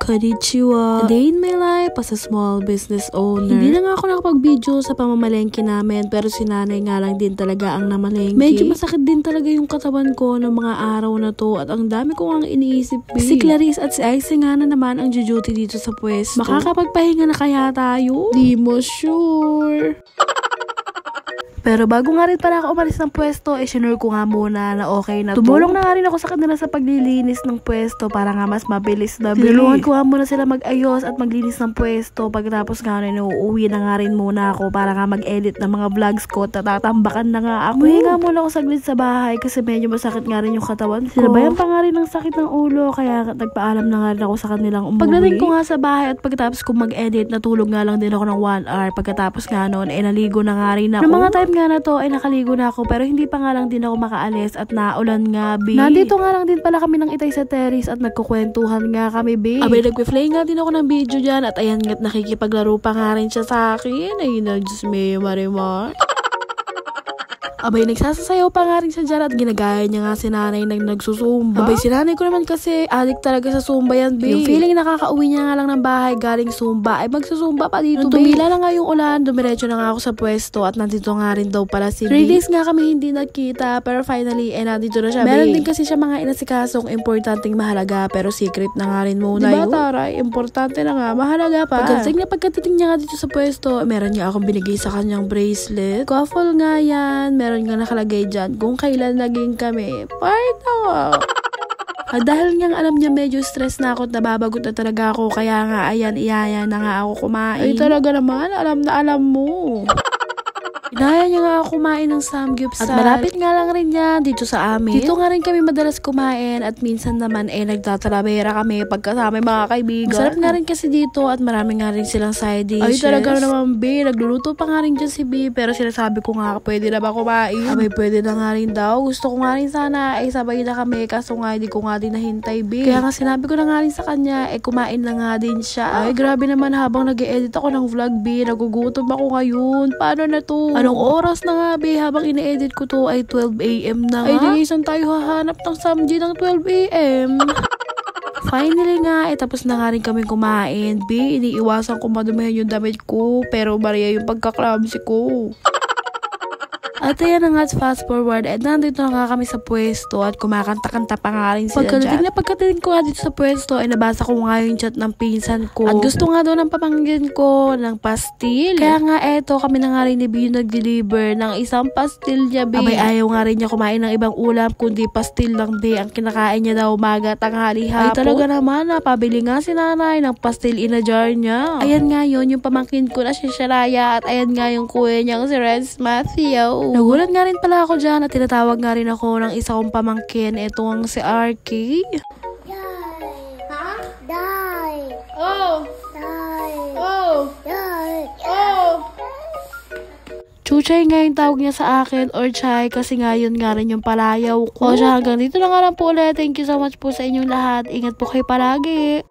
Konnichiwa. A day in my life as a small business owner. Hindi na nga ako nakapag-video sa pamamalengke namin, pero si nanay nga lang din talaga ang namalengke. Medyo masakit din talaga yung katawan ko ng mga araw na to at ang dami ko ang iniisip. Si Clarice at si Ice nga na naman ang duty dito sa pwesto. Makakapagpahinga na kaya tayo? Di mo sure. Pero bago nga rin pala ako umalis ng pwesto, sinure ko nga muna na okay na to. Tumulong na nga rin ako sa kanila sa paglilinis ng pwesto para nga mas mabilis na bili. Tinulungan ko nga muna sila mag-ayos at maglinis ng pwesto. Pagkatapos nga rin, uuwi na nga rin muna ako para nga mag-edit ng mga vlogs ko. Tatatambakan na nga ako. Uwi nga muna ako saglit sa bahay kasi medyo masakit nga rin yung katawan ko. Sinabayan pa nga rin ng sakit ng ulo kaya nagpaalam na nga rin ako sa kanilang umuwi. Pagdating ko nga sa bahay at pagkatapos ko mag-edit, natulog nga lang din ako ng 1 hour. Pagkatapos nga noon, naligo na nga rin ako. Ng mga time nga na to ay nakaligo na ako pero hindi pa nga lang din ako makaalis at naulan nga, B. Nandito nga lang din pala kami ng Itay sa terrace at nagkukwentuhan nga kami, B. Abay, nagpe-play nga din ako ng video dyan at ayan nga't nakikipaglaro pa nga rin siya sa akin. Ay, Diyos me, Marimar. Abay, nagsasasayaw pa nga rin siya dyan at ginagaya niya nga si nanay nagsusumba. Abay, si nanay ko naman kasi addict talaga sa zumba yan, babe. Yung feeling nakakauwi niya nga lang ng bahay galing zumba ay magsusumba pa dito, babe. Tumila na nga yung ulan, dumiretso na nga ako sa pwesto at nandito nga rin daw pala si 3 days nga kami hindi nagkita pero finally, nandito na siya, babe. Meron din kasi siya mga inasikasong importanteng mahalaga pero secret na nga rin muna yun. Diba, taray? Importante na nga, mahalaga pa. Pagkatiting niya nga dito sa pwesto, meron niya akong binigay sa kanyang bracelet. Couple nga yan, meron nga nakalagay dyan kung kailan naging kami. Part ako. At dahil nga alam niya medyo stress na ako at nababagot na talaga ako, kaya nga ayan, iyaya na nga ako kumain. Ay talaga naman, alam na alam mo. Inaya niya nga ako kumain ng samgyupsal. At malapit nga lang rin yan dito sa amin. Dito nga rin kami madalas kumain at minsan naman nagtatalabera kami pagkasama mga kaibigan. Masarap nga rin kasi dito at marami nga rin silang side dishes. Ay talaga naman, B. Nagluluto pa nga rin dyan si B pero sinasabi ko nga pwede na ba kumain? Abay, pwede na nga rin daw. Gusto ko nga rin sana sabay na kami kaso nga hindi ko nga din nahintay, B. Kaya nga sinabi ko na nga rin sa kanya kumain na nga din siya. Ay grabe naman habang nag-e-edit ako ng vlog, B. Nagugutom ako ngayon. Paano na to? Anong oras na nga, be? Habang ine-edit ko to ay 12 AM na nga. Ay, di saan tayo hahanap ng samji ng 12 AM? Finally nga, tapos na nga rin kami kumain, be. Iniiwasan ko madumihan yung damit ko, pero Maria yung pagkaklamsi ko. At ayan na nga, fast forward, nandito na nga kami sa pwesto at kumakanta-kanta pa nga rin sila dyan. Pagkatiting ko nga dito sa pwesto, nabasa ko nga yung chat ng pinsan ko. At gusto nga daw ng pamangkin ko ng pastil. Kaya nga kami na nga rin ni B yung nag-deliver ng isang pastil niya, B. Abay, ayaw nga rin niya kumain ng ibang ulam, kundi pastil lang, B. Ang kinakain niya daw umaga, tanghali, hapon. Ay talaga naman, pabili nga si nanay ng pastil in a jar niya. Ayan nga yun, yung pamangkin ko na si Sharaya at ayan nga yung kuya niyang si Renz Matthew. Nagulat nga rin pala ako dyan at tinatawag nga rin ako ng isa kong pamangkin. Ito ang si RK. Ha? Die. Oh! Die. Oh! Die. Oh! Chuchay nga yung tawag niya sa akin or Chay kasi nga yun nga rin yung palayaw ko. O siya, hanggang dito na nga lang po ulit. Thank you so much po sa inyong lahat. Ingat po kayo palagi.